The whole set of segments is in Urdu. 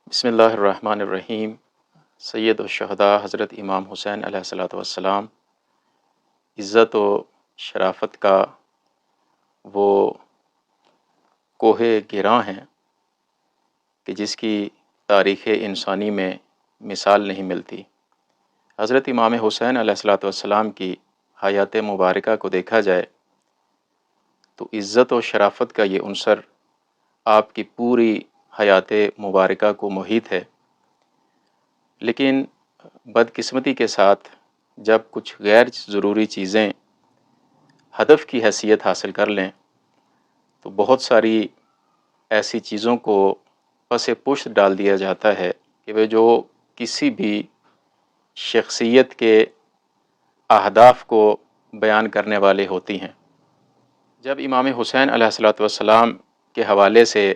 بسم اللہ الرحمن الرحیم۔ سید الشہداء حضرت امام حسین علیہ الصلوۃ والسلام عزت و شرافت کا وہ کوہ گراں ہیں کہ جس کی تاریخ انسانی میں مثال نہیں ملتی۔ حضرت امام حسین علیہ الصلوۃ والسلام کی حیات مبارکہ کو دیکھا جائے تو عزت و شرافت کا یہ عنصر آپ کی پوری حیات مبارکہ کو محیط ہے، لیکن بدقسمتی کے ساتھ جب کچھ غیر ضروری چیزیں ہدف کی حیثیت حاصل کر لیں تو بہت ساری ایسی چیزوں کو پس پشت ڈال دیا جاتا ہے کہ وہ جو کسی بھی شخصیت کے اہداف کو بیان کرنے والے ہوتی ہیں۔ جب امام حسین علیہ الصلوۃ والسلام کے حوالے سے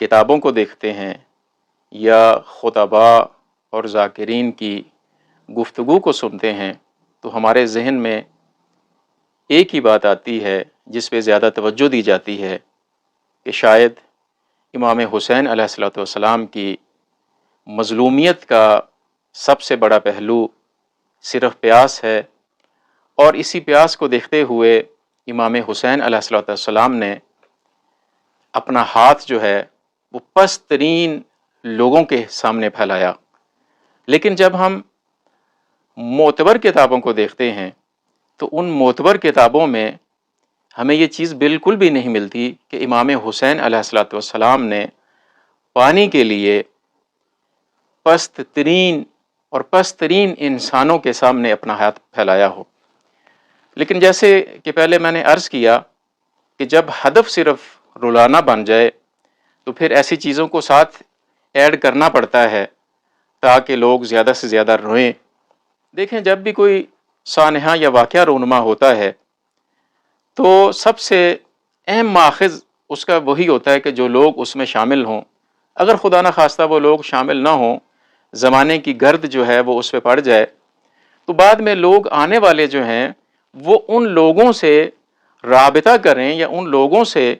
کتابوں کو دیکھتے ہیں یا خطباء اور ذاکرین کی گفتگو کو سنتے ہیں تو ہمارے ذہن میں ایک ہی بات آتی ہے جس پہ زیادہ توجہ دی جاتی ہے کہ شاید امام حسین علیہ الصلوۃ والسلام کی مظلومیت کا سب سے بڑا پہلو صرف پیاس ہے، اور اسی پیاس کو دیکھتے ہوئے امام حسین علیہ الصلوۃ والسلام نے اپنا ہاتھ جو ہے وہ پست ترین لوگوں کے سامنے پھیلایا۔ لیکن جب ہم معتبر کتابوں کو دیکھتے ہیں تو ان معتبر کتابوں میں ہمیں یہ چیز بالکل بھی نہیں ملتی کہ امام حسین علیہ الصلوۃ والسلام نے پانی کے لیے پست ترین انسانوں کے سامنے اپنا ہاتھ پھیلایا ہو۔ لیکن جیسے کہ پہلے میں نے عرض کیا کہ جب ہدف صرف رلانا بن جائے تو پھر ایسی چیزوں کو ساتھ ایڈ کرنا پڑتا ہے تاکہ لوگ زیادہ سے زیادہ روئیں۔ دیکھیں، جب بھی کوئی سانحہ یا واقعہ رونما ہوتا ہے تو سب سے اہم ماخذ اس کا وہی ہوتا ہے کہ جو لوگ اس میں شامل ہوں۔ اگر خدا نخواستہ وہ لوگ شامل نہ ہوں، زمانے کی گرد جو ہے وہ اس پہ پڑ جائے، تو بعد میں لوگ آنے والے جو ہیں وہ ان لوگوں سے رابطہ کریں یا ان لوگوں سے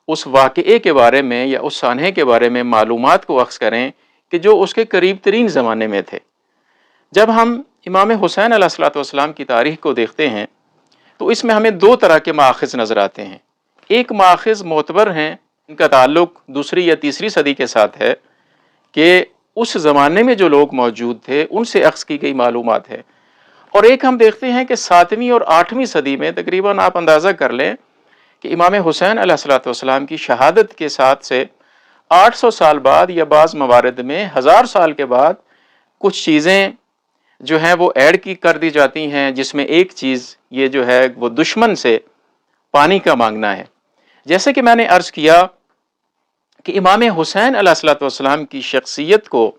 اس واقعے کے بارے میں یا اس سانحے کے بارے میں معلومات کو اخذ کریں کہ جو اس کے قریب ترین زمانے میں تھے۔ جب ہم امام حسین علیہ الصلوۃ والسلام کی تاریخ کو دیکھتے ہیں تو اس میں ہمیں دو طرح کے ماخذ نظر آتے ہیں۔ ایک ماخذ معتبر ہیں، ان کا تعلق دوسری یا تیسری صدی کے ساتھ ہے کہ اس زمانے میں جو لوگ موجود تھے ان سے اخذ کی گئی معلومات ہے، اور ایک ہم دیکھتے ہیں کہ 7ویں اور 8ویں صدی میں تقریباً آپ اندازہ کر لیں کہ امام حسین علیہ الصلوۃ والسلام کی شہادت کے ساتھ سے 800 سال بعد یا بعض موارد میں 1000 سال کے بعد کچھ چیزیں جو ہیں وہ ایڈ کی کر دی جاتی ہیں، جس میں ایک چیز یہ جو ہے وہ دشمن سے پانی کا مانگنا ہے۔ جیسے کہ میں نے عرض کیا کہ امام حسین علیہ الصلوۃ والسلام کی شخصیت کو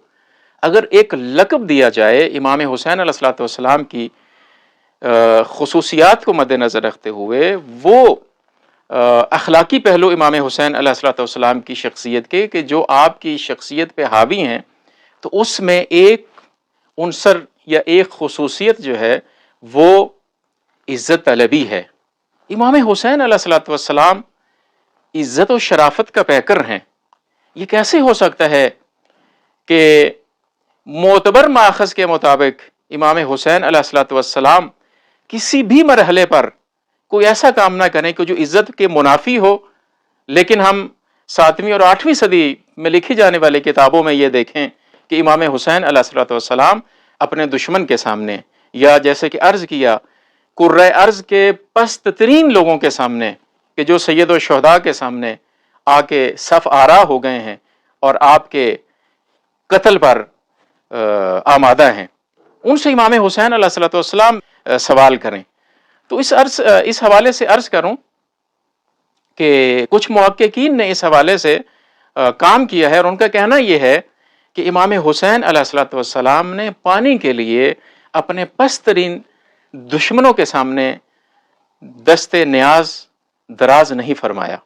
اگر ایک لقب دیا جائے، امام حسین علیہ الصلوۃ والسلام کی خصوصیات کو مد نظر رکھتے ہوئے، وہ اخلاقی پہلو امام حسین علیہ الصلوۃ والسلام کی شخصیت کے کہ جو آپ کی شخصیت پہ حاوی ہیں، تو اس میں ایک عنصر یا ایک خصوصیت جو ہے وہ عزت طلبی ہے۔ امام حسین علیہ الصلوۃ والسلام عزت و شرافت کا پیکر ہیں۔ یہ کیسے ہو سکتا ہے کہ معتبر ماخذ کے مطابق امام حسین علیہ الصلوۃ والسلام کسی بھی مرحلے پر کوئی ایسا کام نہ کریں کہ جو عزت کے منافی ہو، لیکن ہم 7ویں اور 8ویں صدی میں لکھی جانے والی کتابوں میں یہ دیکھیں کہ امام حسین علیہ الصلوۃ والسلام اپنے دشمن کے سامنے، یا جیسے کہ عرض کیا، کرۂ ارض کے پست ترین لوگوں کے سامنے کہ جو سید الشہداء کے سامنے آ کے صف آرا ہو گئے ہیں اور آپ کے قتل پر آمادہ ہیں، ان سے امام حسین علیہ الصلوۃ والسلام سوال کریں۔ تو اس حوالے سے عرض کروں کہ کچھ محققین نے اس حوالے سے کام کیا ہے، اور ان کا کہنا یہ ہے کہ امام حسین علیہ الصلوۃ والسلام نے پانی کے لیے اپنے پست ترین دشمنوں کے سامنے دست نیاز دراز نہیں فرمایا۔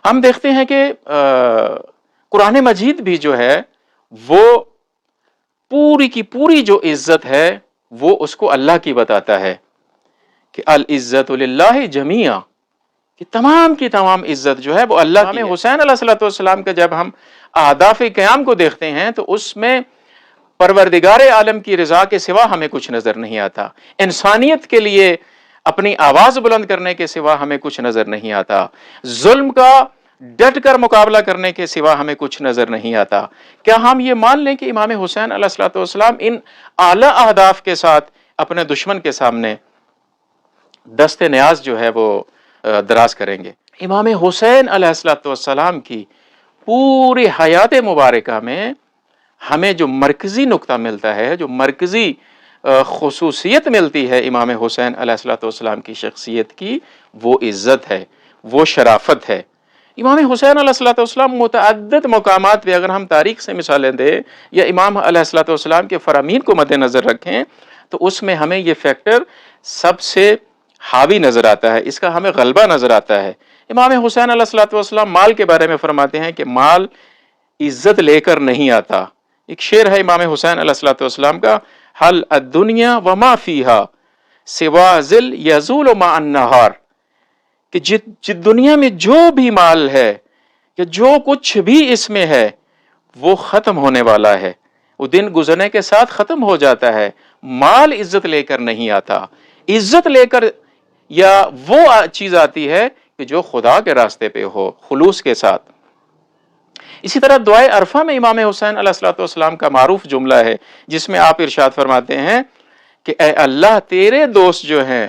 ہم دیکھتے ہیں کہ قرآن مجید بھی جو ہے وہ پوری کی پوری جو عزت ہے وہ اس کو اللہ کی بتاتا ہے کہ العزت للہ جمیعا، کہ تمام کی تمام عزت جو ہے وہ اللہ کی ہے۔ حسین علیہ السلام کا جب ہم اہداف قیام کو دیکھتے ہیں تو اس میں پروردگار عالم کی رضا کے سوا ہمیں کچھ نظر نہیں آتا، انسانیت کے لیے اپنی آواز بلند کرنے کے سوا ہمیں کچھ نظر نہیں آتا، ظلم کا ڈٹ کر مقابلہ کرنے کے سوا ہمیں کچھ نظر نہیں آتا۔ کیا ہم یہ مان لیں کہ امام حسین علیہ السلام ان اعلیٰ اہداف کے ساتھ اپنے دشمن کے سامنے دست نیاز جو ہے وہ دراز کریں گے؟ امام حسین علیہ السلام کی پوری حیات مبارکہ میں ہمیں جو مرکزی نقطہ ملتا ہے، جو مرکزی خصوصیت ملتی ہے امام حسین علیہ السلام کی شخصیت کی، وہ عزت ہے، وہ شرافت ہے۔ امام حسین علیہ السلام متعدد مقامات پہ اگر ہم تاریخ سے مثالیں دیں یا امام علیہ السلام کے فرامین کو مد نظر رکھیں تو اس میں ہمیں یہ فیکٹر سب سے حاوی نظر آتا ہے، اس کا ہمیں غلبہ نظر آتا ہے۔ امام حسین علیہ السلام مال کے بارے میں فرماتے ہیں کہ مال عزت لے کر نہیں آتا۔ ایک شعر ہے امام حسین علیہ السلام کا، حل الدنیا وما فیہا سوا ذل یزول مع النہار، کہ دنیا میں جو بھی مال ہے کہ جو کچھ بھی اس میں ہے وہ ختم ہونے والا ہے، وہ دن گزرنے کے ساتھ ختم ہو جاتا ہے۔ مال عزت لے کر نہیں آتا، عزت لے کر یا وہ چیز آتی ہے کہ جو خدا کے راستے پہ ہو خلوص کے ساتھ۔ اسی طرح دعائے عرفہ میں امام حسین علیہ السلام کا معروف جملہ ہے جس میں آپ ارشاد فرماتے ہیں کہ اے اللہ تیرے دوست جو ہیں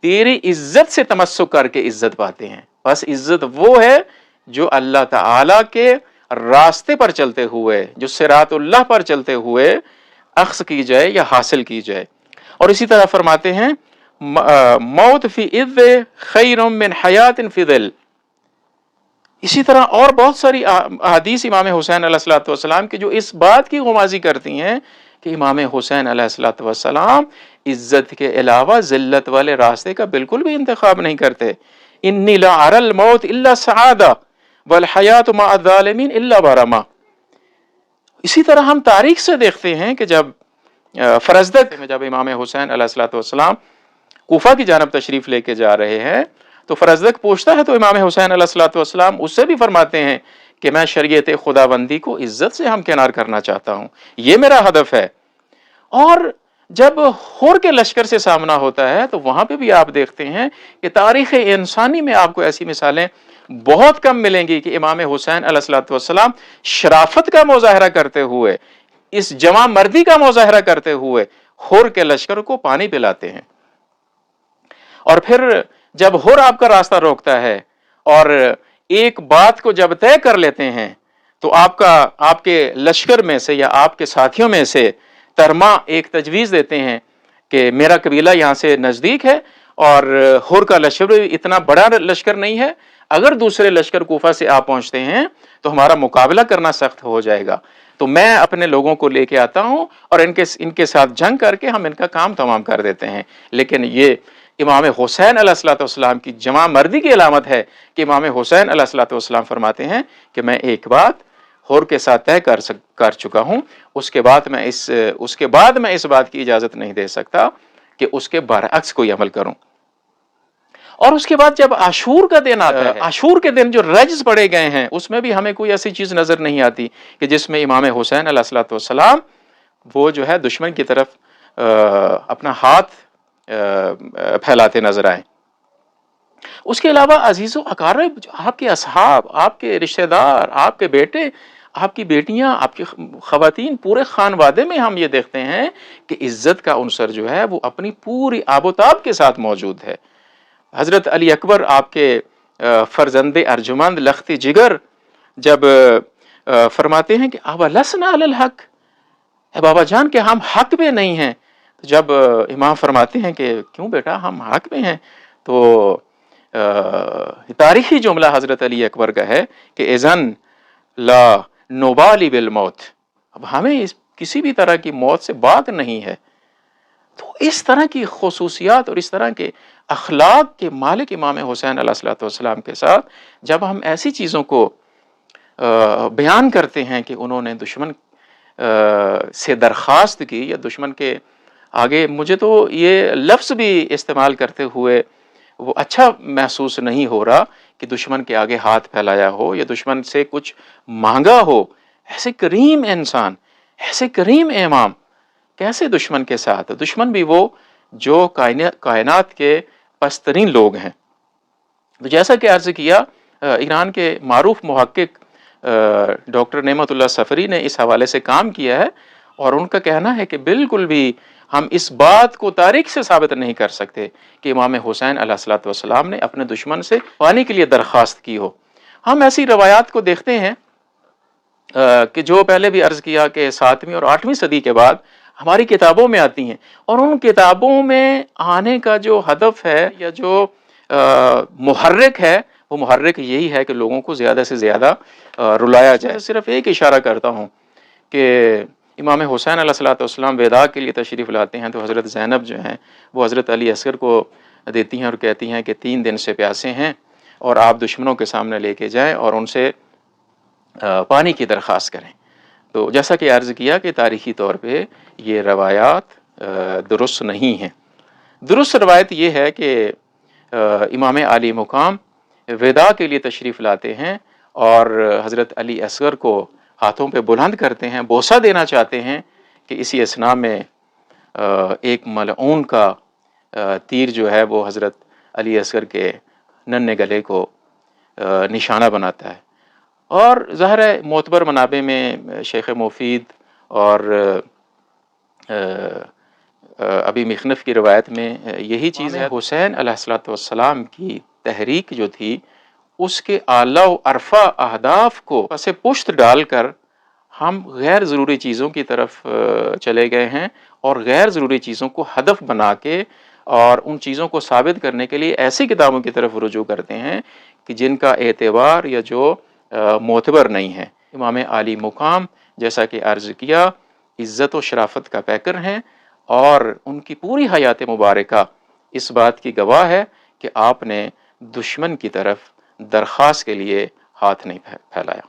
تیری عزت سے تمسک کر کے عزت پاتے ہیں۔ بس عزت وہ ہے جو اللہ تعالی کے راستے پر چلتے ہوئے، جو صراط اللہ پر چلتے ہوئے اخذ کی جائے یا حاصل کی جائے۔ اور اسی طرح فرماتے ہیں موت فی عز خیر من حیات فی ذل۔ اسی طرح اور بہت ساری احادیث امام حسین علیہ السلام کی جو اس بات کی غمازی کرتی ہیں کہ امام حسین علیہ السلام عزت کے علاوہ ذلت والے راستے کا بالکل بھی انتخاب نہیں کرتے۔ انی لا اری الموت الا سعادہ والحیات مع الظالمین الا برما۔ اسی طرح ہم تاریخ سے دیکھتے ہیں کہ جب فرزدق میں جب امام حسین علیہ السلام کوفہ کی جانب تشریف لے کے جا رہے ہیں تو فرزدق پوچھتا ہے تو امام حسین علیہ السلام اس سے بھی فرماتے ہیں کہ میں شریعت خداوندی کو عزت سے ہمکنار کرنا چاہتا ہوں، یہ میرا ہدف ہے۔ اور جب ہور کے لشکر سے سامنا ہوتا ہے تو وہاں پہ بھی آپ دیکھتے ہیں کہ تاریخ انسانی میں آپ کو ایسی مثالیں بہت کم ملیں گی کہ امام حسین علیہ السلام شرافت کا مظاہرہ کرتے ہوئے، اس جواں مردی کا مظاہرہ کرتے ہوئے ہور کے لشکر کو پانی پلاتے ہیں۔ اور پھر جب ہور آپ کا راستہ روکتا ہے اور ایک بات کو جب طے کر لیتے ہیں تو آپ کے لشکر میں سے یا آپ کے ساتھیوں میں سے ترما ایک تجویز دیتے ہیں کہ میرا قبیلہ یہاں سے نزدیک ہے اور ہور کا لشکر اتنا بڑا لشکر نہیں ہے، اگر دوسرے لشکر کوفہ سے آپ پہنچتے ہیں تو ہمارا مقابلہ کرنا سخت ہو جائے گا، تو میں اپنے لوگوں کو لے کے آتا ہوں اور ان کے ساتھ جنگ کر کے ہم ان کا کام تمام کر دیتے ہیں۔ لیکن یہ امام حسین علیہ السلام کی جمع مردی کی علامت ہے کہ امام حسین علیہ السلام فرماتے ہیں کہ میں ایک بات ہور کے ساتھ طے کر چکا ہوں، اس کے بعد میں اس بات کی اجازت نہیں دے سکتا کہ اس کے برعکس کوئی عمل کروں۔ اور اس کے بعد جب عاشور کا دن آتا ہے، عاشور کے دن جو رجز پڑے گئے ہیں اس میں بھی ہمیں کوئی ایسی چیز نظر نہیں آتی کہ جس میں امام حسین علیہ السلام وہ جو ہے دشمن کی طرف اپنا ہاتھ پھیلاتے نظر آئیں۔ اس کے علاوہ عزیز و اقارب، آپ کے اصحاب، آپ کے رشتہ دار، آپ کے بیٹے، آپ کی بیٹیاں، آپ کی خواتین، پورے خانوادے میں ہم یہ دیکھتے ہیں کہ عزت کا عنصر جو ہے وہ اپنی پوری آب و تاب کے ساتھ موجود ہے۔ حضرت علی اکبر آپ کے فرزند ارجمند لخت جگر جب فرماتے ہیں کہ اولسنا علی الحق، اے بابا جان کہ ہم حق پہ نہیں ہیں، جب امام فرماتے ہیں کہ کیوں بیٹا ہم حق پہ ہیں، تو تاریخی جملہ حضرت علی اکبر کا ہے کہ اذن لا نبالی بالموت، اب ہمیں کسی بھی طرح کی موت سے باک نہیں ہے۔ تو اس طرح کی خصوصیات اور اس طرح کے اخلاق کے مالک امام حسین علیہ السلام کے ساتھ جب ہم ایسی چیزوں کو بیان کرتے ہیں کہ انہوں نے دشمن سے درخواست کی یا دشمن کے آگے، مجھے تو یہ لفظ بھی استعمال کرتے ہوئے وہ اچھا محسوس نہیں ہو رہا کہ دشمن کے آگے ہاتھ پھیلایا ہو یا دشمن سے کچھ مانگا ہو. ایسے کریم انسان، ایسے کریم امام کیسے دشمن کے ساتھ؟ دشمن بھی وہ جو کائنات کے پسترین لوگ ہیں. تو جیسا کہ عرض کیا، ایران کے معروف محقق ڈاکٹر نعمت اللہ صفری نے اس حوالے سے کام کیا ہے، اور ان کا کہنا ہے کہ بالکل بھی ہم اس بات کو تاریخ سے ثابت نہیں کر سکتے کہ امام حسین علیہ الصلوۃ والسلام نے اپنے دشمن سے پانی کے لیے درخواست کی ہو. ہم ایسی روایات کو دیکھتے ہیں کہ جو پہلے بھی عرض کیا کہ 7ویں اور 8ویں صدی کے بعد ہماری کتابوں میں آتی ہیں، اور ان کتابوں میں آنے کا جو ہدف ہے یا جو محرک ہے، وہ محرک یہی ہے کہ لوگوں کو زیادہ سے زیادہ رلایا جائے. صرف ایک اشارہ کرتا ہوں کہ امام حسین علیہ الصلوۃ والسلام وداع کے لیے تشریف لاتے ہیں تو حضرت زینب جو ہیں وہ حضرت علی اصغر کو دیتی ہیں اور کہتی ہیں کہ 3 دن سے پیاسے ہیں اور آپ دشمنوں کے سامنے لے کے جائیں اور ان سے پانی کی درخواست کریں. تو جیسا کہ عرض کیا کہ تاریخی طور پہ یہ روایات درست نہیں ہیں. درست روایت یہ ہے کہ امام علی مقام وداع کے لیے تشریف لاتے ہیں اور حضرت علی اصغر کو ہاتھوں پہ بلند کرتے ہیں، بوسہ دینا چاہتے ہیں کہ اسی اثناء میں ایک ملعون کا تیر جو ہے وہ حضرت علی اصغر کے ننھے گلے کو نشانہ بناتا ہے. اور ظاہر ہے معتبر منابع میں شیخ مفید اور ابی مخنف کی روایت میں یہی چیز ہے. حسین علیہ الصلوۃ والسلام کی تحریک جو تھی اس کے اعلیٰ و ارفع اہداف کو پس پشت ڈال کر ہم غیر ضروری چیزوں کی طرف چلے گئے ہیں اور غیر ضروری چیزوں کو ہدف بنا کے اور ان چیزوں کو ثابت کرنے کے لیے ایسی کتابوں کی طرف رجوع کرتے ہیں کہ جن کا اعتبار یا جو معتبر نہیں ہے. امام علی مقام جیسا کہ عرض کیا عزت و شرافت کا پیکر ہیں، اور ان کی پوری حیات مبارکہ اس بات کی گواہ ہے کہ آپ نے دشمن کی طرف درخواست کے لیے ہاتھ نہیں پھیلایا.